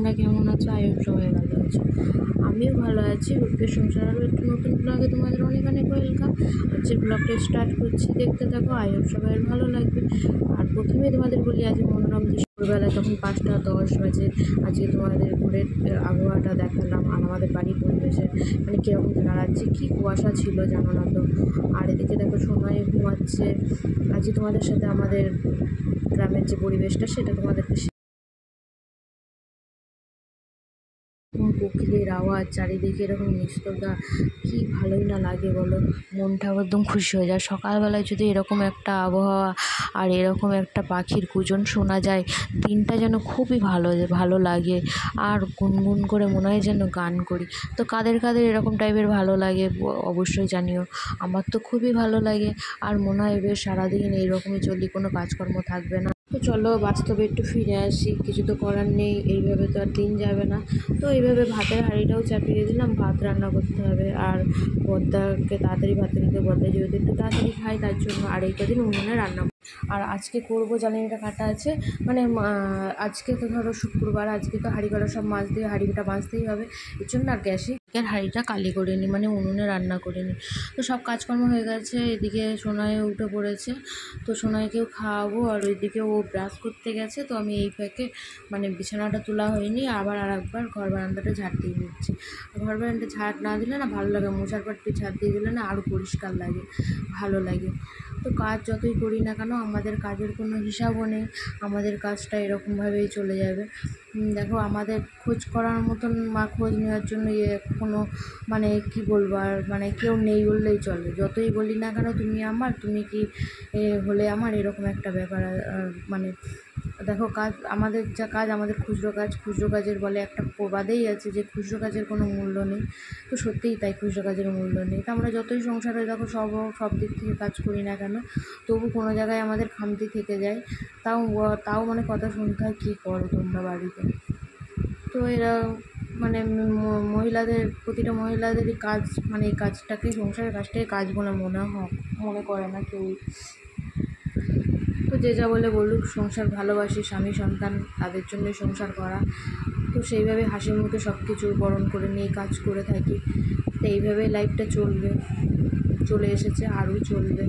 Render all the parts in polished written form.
তোমরা কেমন আছো? আয়ুষ সবাই ভালো আছো, আমিও ভালো আছি। রূপের সংসার আরও একটু নতুন ব্লগে তোমাদের অনেক অনেক ওয়েলকাম। আজকে ব্লগটা স্টার্ট করছি, দেখতে থাকো, আয়ুষ সবাই ভালো লাগবে। আর প্রথমেই তোমাদের বলি, আজ মনোরম দৃশ্য, ভোরবেলা তখন 5টা 10 বাজে। আজকে তোমাদের ঘুরের আবহাওয়াটা দেখালাম, আর আমাদের বাড়ির পরিবেশের মানে কীরকম দাঁড়াচ্ছে, কী কুয়াশা ছিল জানো না তো। আর এদিকে দেখো সময় ঘুমাচ্ছে। আজকে তোমাদের সাথে আমাদের গ্রামের যে পরিবেশটা সেটা তোমাদেরকে কোকিলের আওয়াজ, চারিদিকে এরকম নিস্তব্ধতা, কী ভালোই না লাগে বলো। মনটাও একদম খুশি হয়ে যায়। সকালবেলায় যদি এরকম একটা আবহাওয়া আর এরকম একটা পাখির কুজন শোনা যায়, দিনটা যেন খুবই ভালো লাগে। আর গুনগুন করে মনে হয় যেন গান করি। তো কাদের কাদের এরকম টাইপের ভালো লাগে অবশ্যই জানিও। আমার তো খুবই ভালো লাগে। আর মনে হয় বেশ সারাদিন এইরকমই চলি, কোনো কাজকর্ম থাকবে না। তো চলো বাস্তবে একটু ফিরে আসি, কিছু তো করার নেই, এইভাবে তো আর দিন যাবে না। তো এইভাবে ভাতের হাঁড়িটাও চাপিয়ে দিলাম, ভাত রান্না করতে হবে। আর বদ্দাকে তাড়াতাড়ি ভাতে দিতে, বদ্দা যেহেতু একটু তাড়াতাড়ি খাই তার জন্য। আর এই কদিন উনুনে রান্না। আর আজকে করবো জ্বালানিটা কাটা আছে, মানে আজকে তো ধরো শুক্রবার, আজকে তো হাঁড়ি করা সব মাছ দিয়ে হাঁড়িটা মাজতেই হবে, এর জন্য আর গ্যাসে হাঁড়িটা কালি করে নিই, মানে উনুনে রান্না করে নিই। তো সব কাজকর্ম হয়ে গেছে, এদিকে সোনাইও উঠে পড়েছে। তো সোনাইকেও খাওয়াবো, আর ওইদিকে ও ব্রাশ করতে গেছে। তো আমি এই ফাঁকে মানে বিছানাটা তোলা হয়নি, আবার আর একবার ঘর বারান্দাটা ঝাড় দিয়ে নিচ্ছি। ঘর বারান্দাটা ঝাড় না দিলে না ভালো লাগে, মোছার পর ঝাড় দিয়ে দিলে না আরও পরিষ্কার লাগে, ভালো লাগে। তো কাজ যতই করি না কেন, আমাদের কাজের কোনো হিসাবও নেই, আমাদের কাজটা এরকমভাবেই চলে যাবে। দেখো আমাদের খোঁজ করার মতন খোঁজ নেওয়ার জন্য কোনো মানে কি বলবো, আর মানে কেউ নেই বললেই চলে। যতই বলি না কেন তুমি আমার, তুমি কি হলে আমার, এরকম একটা ব্যাপার। মানে দেখো কাজ, আমাদের যা কাজ, আমাদের খুচরো কাজের বলে একটা প্রবাদেই আছে যে খুচরো কাজের কোনো মূল্য নেই। তো সত্যিই তাই, খুচরো কাজের মূল্য নেই। তো আমরা যতই সংসারে দেখো সব দিক থেকে কাজ করি না কেন, তবু কোনো জায়গায় আমাদের খামতি থেকে যায়। তাও মানে কথা শুনতে হয়, কী করো তোমরা বাড়িতে। তো এরা মানে মহিলাদের, প্রতিটা মহিলাদেরই কাজ, মানে এই কাজটাকে, সংসারের কাজটাকে কাজ বলে মনে করে না কেউই। তো যে যা বলে বলুক, সংসার ভালোবাসি, স্বামী সন্তান তাদের জন্যই সংসার করা। তো সেইভাবে হাসি মুখে সব কিছু বরণ করে নিয়ে কাজ করে থাকি। তো এইভাবেই লাইফটা চলে এসেছে, আরও চলবে।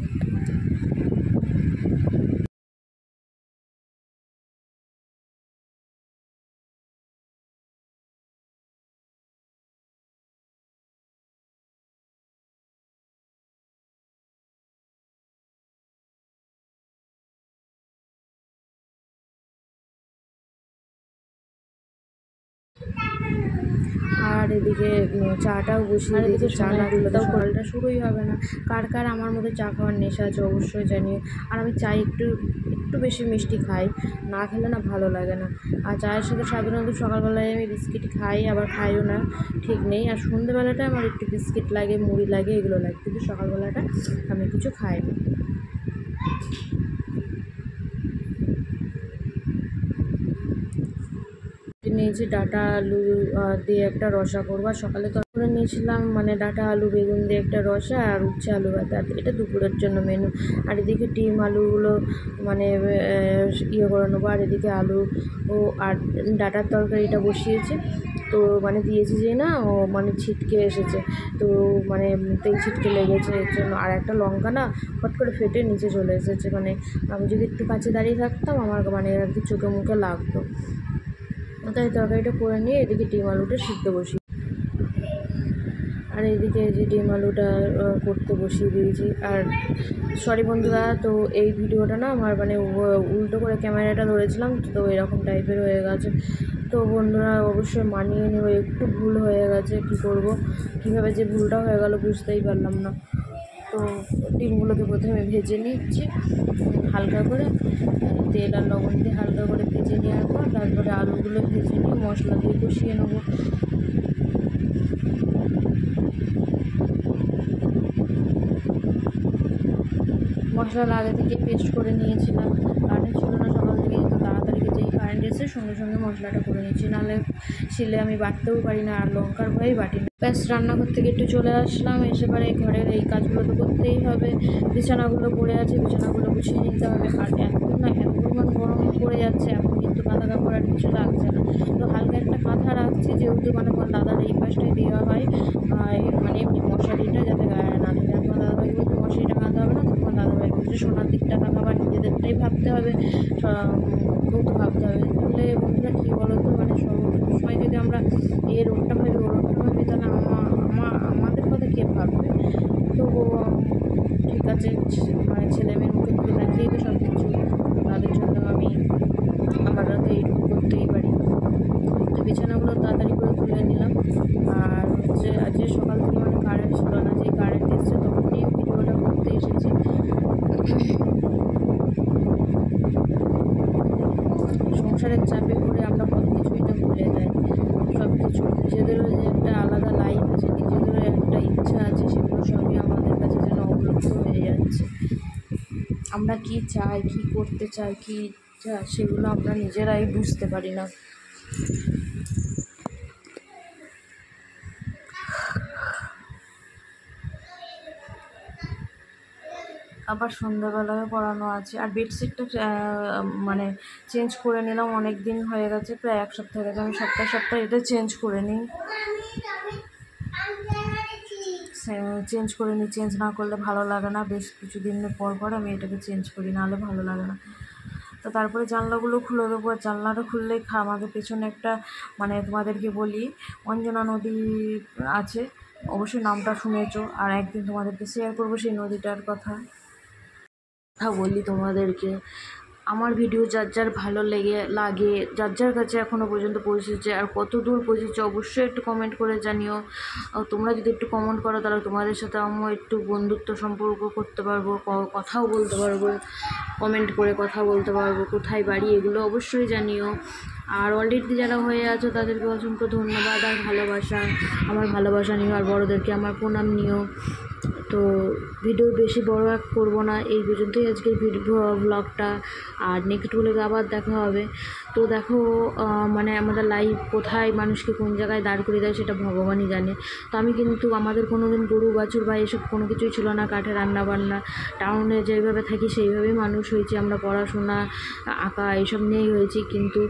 আর এদিকে চাটাও বসিয়ে দিয়েছি, চা না দিলে তো সকালটা শুরুই হবে না। কার কার আমার মধ্যে চা খাওয়ার নেশা আছে অবশ্যই জানিও। আর আমি চাই একটু বেশি মিষ্টি খাই, না খেলে না ভালো লাগে না। আর চায়ের সাথে সাধারণত সকালবেলায় আমি বিস্কিট খাই, আবার খাইও না, ঠিক নেই। আর সন্ধ্যেবেলাটায় আমার একটু বিস্কিট লাগে, মুড়ি লাগে, এগুলো লাগে, কিন্তু সকালবেলাটা আমি কিছু খাই না। নিয়েছি ডাঁটা আলু দিয়ে একটা রসা করবো। আর সকালে তো করে নিয়েছিলাম মানে ডাঁটা আলু বেগুন দিয়ে একটা রসা, আর উচ্ছে আলু ভাজা, এটা দুপুরের জন্য মেনু। আর এদিকে ডিম আলুগুলো মানে করে নেবো। আর এদিকে আলু আর ডাঁটার তরকারিটা বসিয়েছি। তো মানে দিয়েছি যে না, ও মানে ছিটকে এসেছে, তো মানে তেল ছিটকে লেগেছে, এর জন্য। আর একটা লঙ্কা না ফট করে ফেটে নিচে চলে এসেছে, মানে আমি যদি একটু কাছে দাঁড়িয়ে থাকতাম আমার মানে আর কি চোখে মুখে লাগতো। তাই তরকারিটা করে নিয়ে এদিকে ডিম আলুটা সিদ্ধ বসিয়ে, আর এদিকে যে ডিম আলুটা করতে বসিয়ে দিয়েছি। আর সরি বন্ধুরা, তো এই ভিডিওটা না আমার মানে উল্টো করে ক্যামেরাটা ধরেছিলাম, তো এরকম টাইপের হয়ে গেছে। তো বন্ধুরা অবশ্যই মানিয়ে নেব, একটু ভুল হয়ে গেছে, কী করবো, কীভাবে যে ভুলটা হয়ে গেল বুঝতেই পারলাম না। তো ডিমগুলোকে প্রথমে ভেজে নিচ্ছি হালকা করে, তেল আর লবণ দিয়ে হালকা করে ভেজে নেওয়ার পর তারপরে আলুগুলো ভেজে নিয়ে মশলা দিয়ে কষিয়ে নেবো। মশলা আগে থেকে পেস্ট করে নিয়েছিলাম, কারেন্ট ছিল না সকাল থেকে, তো তাড়াতাড়ি যেই কারেন্ট এসে সঙ্গে সঙ্গে মশলাটা করে নিচ্ছি, নাহলে শিলে আমি বাটতেও পারি না, আর লঙ্কার ভয়েই বাটি না। ব্যাস রান্নাঘর থেকে একটু চলে আসলাম, এসে পরে ঘরের এই কাজগুলো তো করতেই হবে। বিছানাগুলো পড়ে আছে, বিছানাগুলো গুছিয়ে নিতে হবে। আর এখন না এত পরিমাণ গরম পড়ে যাচ্ছে, এখন কিন্তু যেহেতু কাঁথা কাপড় আর কিছু লাগছে না, তো হালকা একটা কাঁথা রাখছি, যেহেতু মানে তোমার দাদার এই পাশটাই দেওয়া হয় মানে এমনি মশারিটা যাতে গায়ে না থাকে। তোমার দাদাভাই বলতে মশারিটা টাঙাতে হবে না, তোমার দাদাভাই বলছে সোনার দিকটা টাঙাবার নিজেদেরটাই ভাবতে হবে, বলতে ভাবতে হবে। তাহলে বন্ধুরা কী বলো তো, মানে সবসময় যদি আমরা এর ওরটা ভাবি ওর ওরটা ভাবি, তাহলে আমাদের কথা কে ভাববে? তো ঠিক আছে, মানে ছেলেমেয়ের মুখের দিকে তাকিয়েই তো সব কিছু, তাদের জন্য আমরা তো এইটুকু করতেই পারি। তো বিছানাগুলো তাড়াতাড়ি করে তুলে নিলাম। আর হচ্ছে আজকে সকাল থেকে মানে কারেন্ট ছিল না, যে কারেন্ট এসছে তখনই ভিডিওটা করতে এসেছি। সংসারের চাপে পড়ে আমরা কত কিছুই না ভুলে যাই, সব কিছু নিজেদেরও যে একটা আলাদা লাইফ আছে, নিজেদেরও একটা ইচ্ছা আছে, সেগুলো সবই আমাদের কাছে যেন অবলুপ্ত হয়ে যাচ্ছে। আমরা কি চাই, কি করতে চাই, কি সেগুলো আমরা নিজেরাই বুঝতে পারি না। আবার সন্ধ্যাবেলায় পড়ানো আছে। আর বেডশিটটা মানে চেঞ্জ করে নিলাম, অনেক দিন হয়ে গেছে, প্রায় 1 সপ্তাহ হয়ে গেছে। আমি সপ্তাহে এটা চেঞ্জ করে নিই, চেঞ্জ না করলে ভালো লাগে না। বেশ কিছুদিন পর পর আমি এটাকে চেঞ্জ করি, নাহলে ভালো লাগে না। তো তারপরে জানলাগুলো খুলে দেবো। আর জানলাটা খুললেই আমাদের পেছনে একটা, মানে তোমাদেরকে বলি, অঞ্জনা নদী আছে, অবশ্যই নামটা শুনেছো। আর একদিন তোমাদেরকে শেয়ার করবো সেই নদীটার কথা বলি তোমাদেরকে। আমার ভিডিও যার যার ভালো লাগে, যার যার কাছে এখনও পর্যন্ত পৌঁছেছে আর কত দূর পৌঁছেছে, অবশ্যই একটু কমেন্ট করে জানিও। তোমরা যদি একটু কমেন্ট করো, তাহলে তোমাদের সাথে আমিও একটু বন্ধুত্ব সম্পর্ক করতে পারবো, কথাও বলতে পারবো, কমেন্ট করে কথা বলতে পারবো, কোথায় বাড়ি এগুলো অবশ্যই জানিও। আর অলরেডি যারা হয়ে আছো তাদেরকে অসংখ্য ধন্যবাদ আর ভালোবাসা, আমার ভালোবাসা নিও, আর বড়োদেরকে আমার প্রণাম নিও। তো ভিডিও বেশি বড় করবো না, এই পর্যন্তই আজকের ব্লগটা। আর নেক্সট ব্লগে আবার দেখা হবে। তো দেখো, মানে আমাদের লাইফ কোথায় মানুষকে কোন জায়গায় দাঁড় করে দেয় সেটা ভগবানই জানে। তো আমি কিন্তু, আমাদের কোনো দিন গরু বাছুর বা এসব কোনো কিছুই ছিল না, কাঠে রান্না বান্না, টাউনে যেভাবে থাকি সেইভাবেই মানুষ হয়েছি আমরা, পড়াশোনা আঁকা এইসব নিয়েই হয়েছি। কিন্তু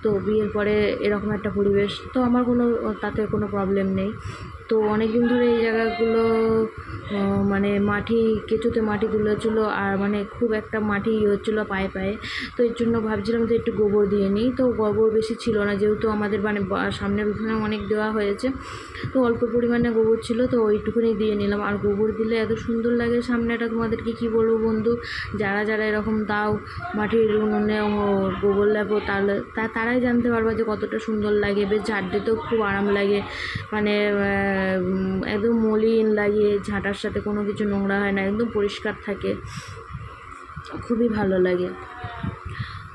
তো বিয়ের পরে এরকম একটা পরিবেশ, তো আমার তাতে কোনো প্রবলেম নেই। তো অনেক দিন ধরে এই জায়গাগুলো মানে কেঁচোতে মাটি তুলেছিলো, আর মানে খুব একটা মাটি হচ্ছিলো পায়ে পায়ে। তো এর জন্য ভাবছিলাম যে একটু গোবর দিয়ে নিই। তো গোবর বেশি ছিল না, যেহেতু আমাদের মানে সামনের উঠোনে অনেক দেওয়া হয়েছে, তো অল্প পরিমাণে গোবর ছিল, তো ওইটুকুনি দিয়ে নিলাম। আর গোবর দিলে এত সুন্দর লাগে সামনেটা, তোমাদেরকে কী বলবো বন্ধু, যারা যারা এরকম দাও মাটির উনুনে গোবর লেপো, তারাই জানতে পারবে যে কতটা সুন্দর লাগে। বেশ ঝাড় দিতেও খুব আরাম লাগে, মানে একদম মলিন লাগে, ঝাঁটার সাথে কোনো কিছু নোংরা হয় না, একদম পরিষ্কার থাকে, খুবই ভালো লাগে।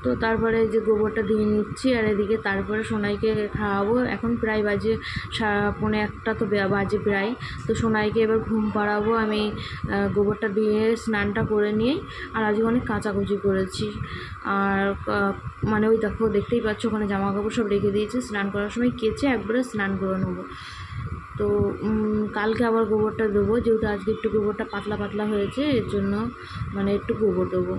তো তারপরে যে গোবরটা দিয়ে নিচ্ছি, আর এদিকে তারপরে সোনাইকে খাওয়াবো। এখন প্রায় বাজে 1:45 তো বাজে প্রায়। তো সোনাইকে এবার ঘুম পাড়াবো আমি, গোবরটা দিয়ে স্নানটা করে নিয়ে। আর আজকে অনেক কাচাকুচি করেছি, আর মানে ওই দেখতেই পাচ্ছ ওখানে জামা কাপড় সব রেখে দিয়েছি, স্নান করার সময় কেচে একবারে স্নান করে নেবো। তো কালকে আবার গোবরটা দেবো, যেহেতু আজকে একটু গোবরটা পাতলা পাতলা হয়েছে, এর জন্য মানে একটু গোবর দেবো।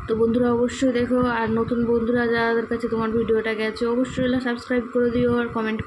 তো বন্ধুরা অবশ্যই দেখো, আর নতুন বন্ধুরা যাদের কাছে তোমার ভিডিওটা গেছে, অবশ্যই সাবস্ক্রাইব করে দিও আর কমেন্ট